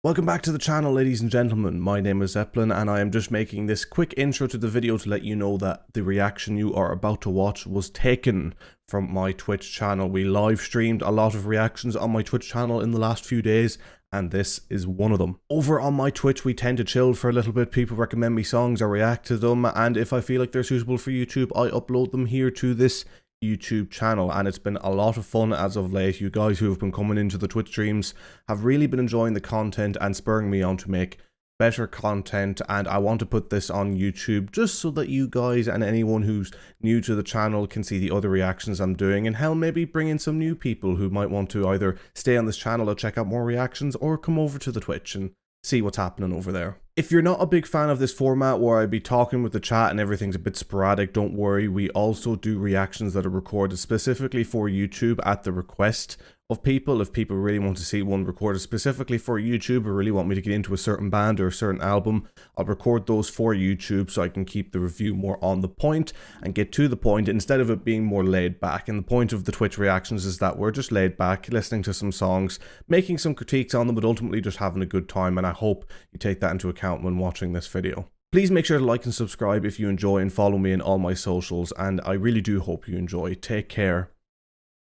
Welcome back to the channel, ladies and gentlemen. My name is Zeppelin and I am just making this quick intro to the video to let you know that the reaction you are about to watch was taken from my Twitch channel. We live streamed a lot of reactions on my Twitch channel in the last few days, and this is one of them. Over on my Twitch, we tend to chill for a little bit. People recommend me songs, I react to them, and if I feel like they're suitable for YouTube, I upload them here to this YouTube channel, and it's been a lot of fun as of late. You guys who have been coming into the Twitch streams have really been enjoying the content and spurring me on to make better content, and I want to put this on YouTube just so that you guys and anyone who's new to the channel can see the other reactions I'm doing, and hell, maybe bring in some new people who might want to either stay on this channel to check out more reactions or come over to the Twitch and see what's happening over there. If you're not a big fan of this format where I'd be talking with the chat and everything's a bit sporadic, don't worry. We also do reactions that are recorded specifically for YouTube at the request of people. If people really want to see one recorded specifically for YouTube or really want me to get into a certain band or a certain album, I'll record those for YouTube so I can keep the review more on the point and get to the point instead of it being more laid back. And the point of the Twitch reactions is that we're just laid back, listening to some songs, making some critiques on them, but ultimately just having a good time, and I hope you take that into account when watching this video. Please make sure to like and subscribe if you enjoy, and follow me in all my socials, and I really do hope you enjoy. Take care.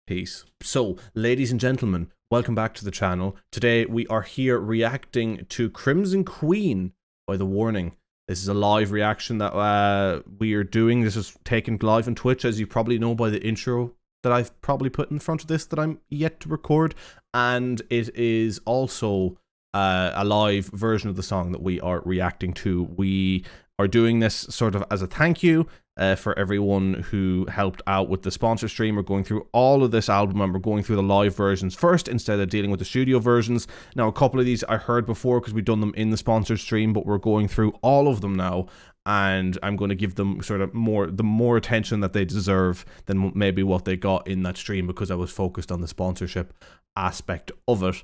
Peace. So, ladies and gentlemen, welcome back to the channel. Today we are here reacting to Crimson Queen by The Warning. This is a live reaction that we are doing. This is taken live on Twitch, as you probably know by the intro that I've probably put in front of this that I'm yet to record, and it is also a live version of the song that we are reacting to. We are doing this sort of as a thank you for everyone who helped out with the sponsor stream. We're going through all of this album and we're going through the live versions first instead of dealing with the studio versions. Now, a couple of these I heard before because we've done them in the sponsor stream, but we're going through all of them now, and I'm going to give them sort of the more attention that they deserve than maybe what they got in that stream, because I was focused on the sponsorship aspect of it.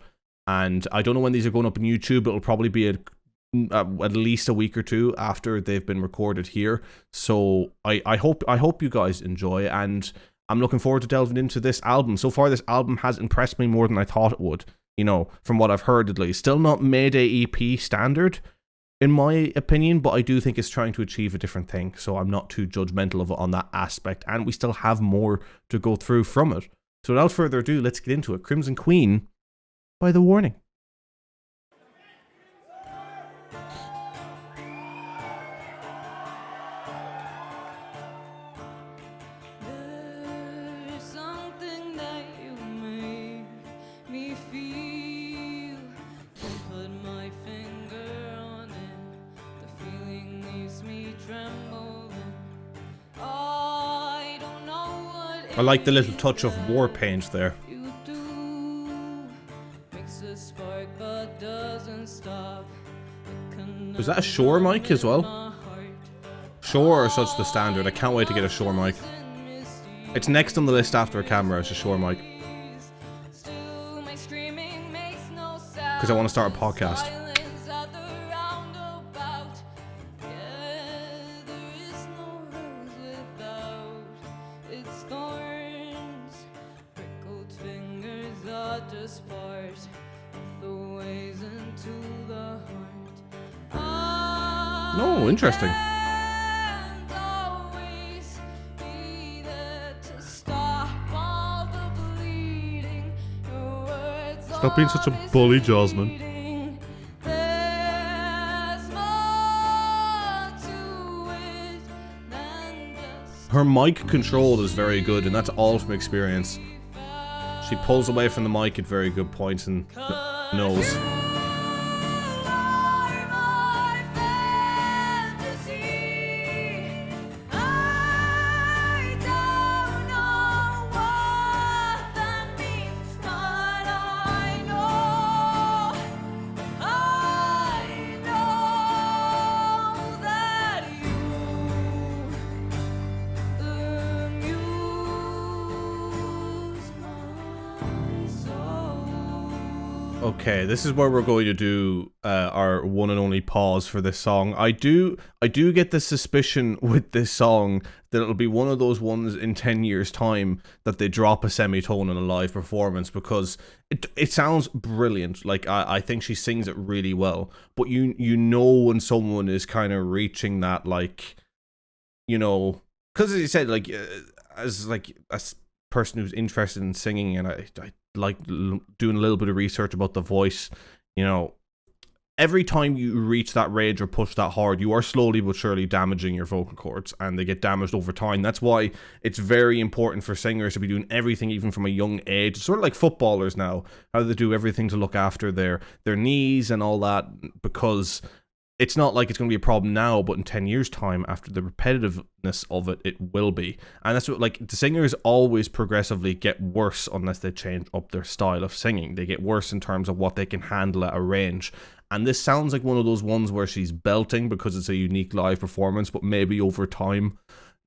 And I don't know when these are going up on YouTube. It'll probably be at least a week or two after they've been recorded here. So I hope you guys enjoy, and I'm looking forward to delving into this album. So far, this album has impressed me more than I thought it would, you know, from what I've heard at least. Still not Mayday EP standard, in my opinion, but I do think it's trying to achieve a different thing, so I'm not too judgmental of it on that aspect, and we still have more to go through from it. So without further ado, let's get into it. Crimson Queen by The Warning. There's something that you make me feel. Can't put my finger on it. The feeling leaves me trembling. I don't know what I like the little touch of war paint there. you do. Makes a spark but doesn't stop. Was that a Shure mic as well? Shure is such the standard. I can't wait to get a Shure mic. It's next on the list after a camera. It's a Shure mic. Because I want to start a podcast. Just part of the ways into the heart. No, interesting. And always be there to stop all the bleeding. Your words Stop being such a always bully, Jasmine. leading. There's more to it than just Her mic control is very good, and that's all from experience. She pulls away from the mic at very good points and knows. Okay, this is where we're going to do our one and only pause for this song. I do get the suspicion with this song that it'll be one of those ones in 10 years' time that they drop a semitone in a live performance, because it sounds brilliant. Like, I think she sings it really well, but you know when someone is kind of reaching that, like, you know, because as you said, like, as a person who's interested in singing, and I like doing a little bit of research about the voice, you know, every time you reach that range or push that hard, you are slowly but surely damaging your vocal cords, and they get damaged over time. That's why it's very important for singers to be doing everything, even from a young age. It's sort of like footballers now, how they do everything to look after their knees and all that, because it's not like it's going to be a problem now, but in 10 years' time, after the repetitiveness of it, it will be. And that's what, like, the singers always progressively get worse unless they change up their style of singing. They get worse in terms of what they can handle at a range. And this sounds like one of those ones where she's belting because it's a unique live performance, but maybe over time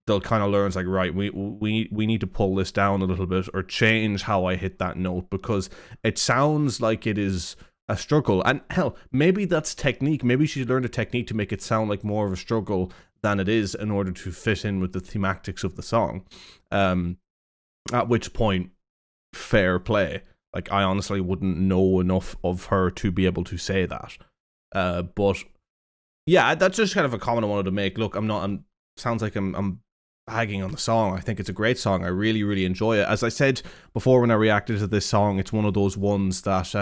they'll kind of learn, it's like, right, we need to pull this down a little bit, or change how I hit that note, because it sounds like it is a struggle. And hell, maybe that's technique. Maybe she learned a technique to make it sound like more of a struggle than it is, in order to fit in with the thematics of the song. At which point, fair play. Like, I honestly wouldn't know enough of her to be able to say that. But yeah, that's just kind of a comment I wanted to make. Look, sounds like I'm bagging on the song. I think it's a great song. I really, really enjoy it. As I said before when I reacted to this song, it's one of those ones that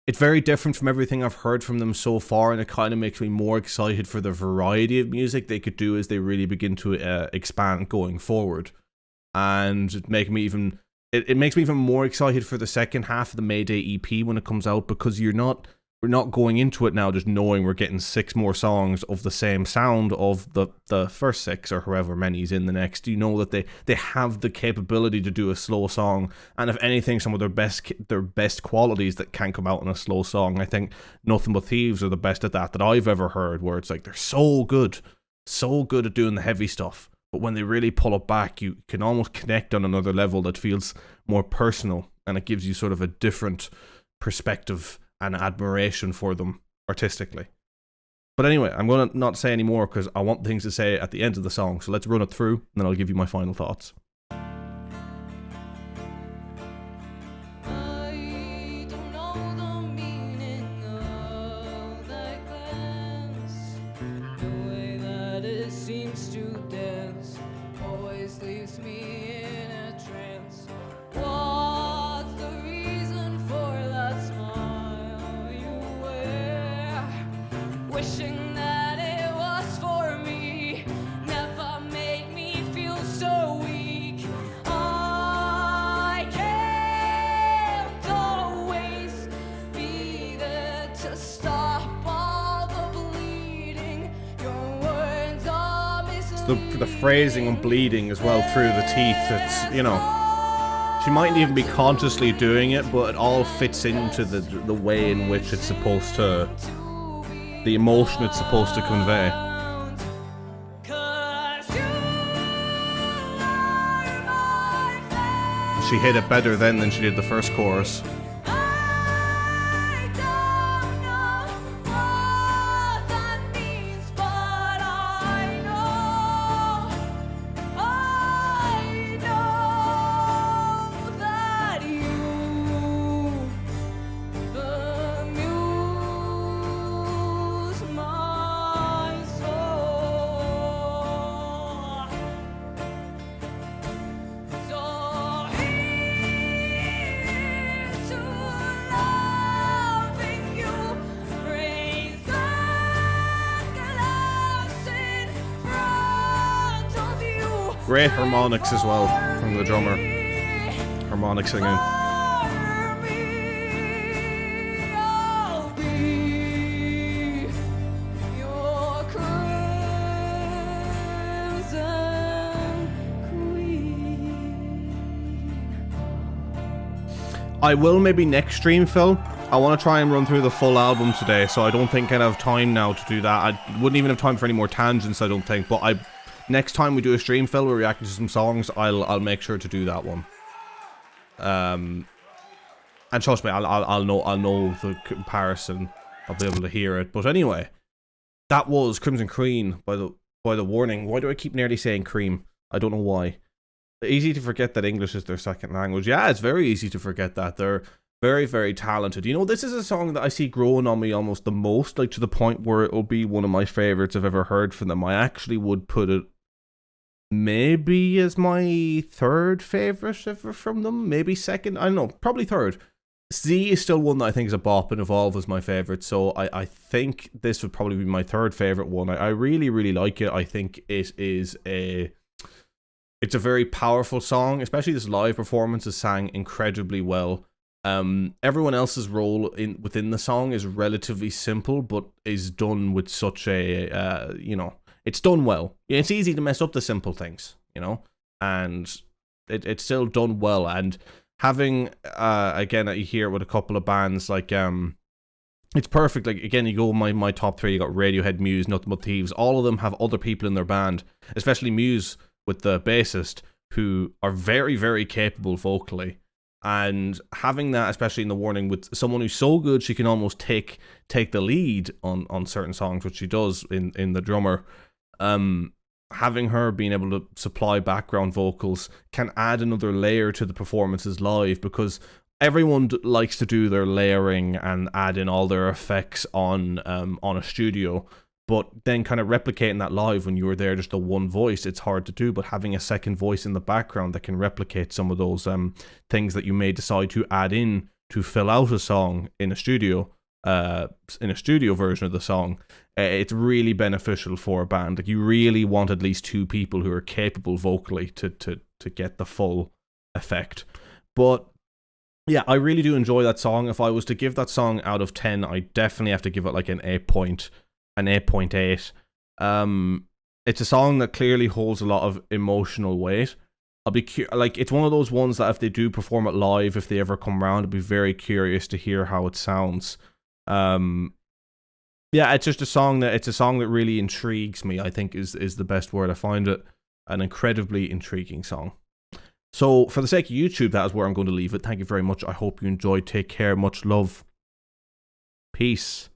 it's very different from everything I've heard from them so far, and it kind of makes me more excited for the variety of music they could do as they really begin to expand going forward. And it makes me even more excited for the second half of the Mayday EP when it comes out, because we're not going into it now just knowing we're getting 6 more songs of the same sound of the first 6 or however many's in the next. You know that they have the capability to do a slow song, and if anything, some of their best qualities that can come out in a slow song. I think Nothing But Thieves are the best at that I've ever heard, where it's like they're so good at doing the heavy stuff, but when they really pull it back, you can almost connect on another level that feels more personal, and it gives you sort of a different perspective and admiration for them artistically. But anyway, I'm going to not say any more because I want things to say at the end of the song, so let's run it through and then I'll give you my final thoughts. I don't know the meaning of that glance. The way that it seems to dance always leaves me in a trance. What's the reason for that smile you wear? Wishing that it was for me never made me feel so weak. I can't always be there to stop all the bleeding. Your words are misleading. The phrasing and bleeding as well through the teeth, it's, you know, she mightn't even be consciously doing it, but it all fits into the way in which it's supposed to, the emotion it's supposed to convey. She hit it better then than she did the first chorus. Great harmonics as well from the drummer. Harmonic singing. I will maybe next stream, Phil. I want to try and run through the full album today, so I don't think I'd have time now to do that. I wouldn't even have time for any more tangents, I don't think, but next time we do a stream, Phil, we're reacting to some songs, I'll make sure to do that one. And trust me, I'll know the comparison. I'll be able to hear it. But anyway, that was Crimson Cream by the Warning. Why do I keep nearly saying cream? I don't know why. Easy to forget that English is their second language. Yeah, it's very easy to forget that. They're very, very talented. You know, this is a song that I see growing on me almost the most, like to the point where it'll be one of my favorites I've ever heard from them. I actually would put it maybe as my third favorite ever from them. Maybe second. I don't know. Probably third. Z is still one that I think is a bop, and Evolve is my favorite. So I think this would probably be my third favorite one. I really, really like it. I think it is it's a very powerful song, especially this live performance is sang incredibly well. Everyone else's role within the song is relatively simple, but is done with such a, you know, it's done well. It's easy to mess up the simple things, you know, and it's still done well. And having, again, you hear it with a couple of bands, like, it's perfect. Like, again, you go my top three, you got Radiohead, Muse, Nothing But Thieves. All of them have other people in their band, especially Muse with the bassist, who are very, very capable vocally. And having that, especially in The Warning, with someone who's so good she can almost take the lead on certain songs, which she does in The Drummer. Having her being able to supply background vocals can add another layer to the performances live, because everyone likes to do their layering and add in all their effects on a studio. But then kind of replicating that live when you were there just the one voice, it's hard to do. But having a second voice in the background that can replicate some of those things that you may decide to add in to fill out a song in a studio version of the song, it's really beneficial for a band. Like, you really want at least two people who are capable vocally to get the full effect. But yeah, I really do enjoy that song. If I was to give that song out of 10, I definitely have to give it like an 8.8. It's a song that clearly holds a lot of emotional weight. I'll be like, it's one of those ones that if they do perform it live, if they ever come around, I'd be very curious to hear how it sounds. Yeah, it's just a song that really intrigues me, I think is the best word. I find it an incredibly intriguing song. So for the sake of YouTube, that is where I'm going to leave it. Thank you very much. I hope you enjoyed. Take care. Much love. Peace.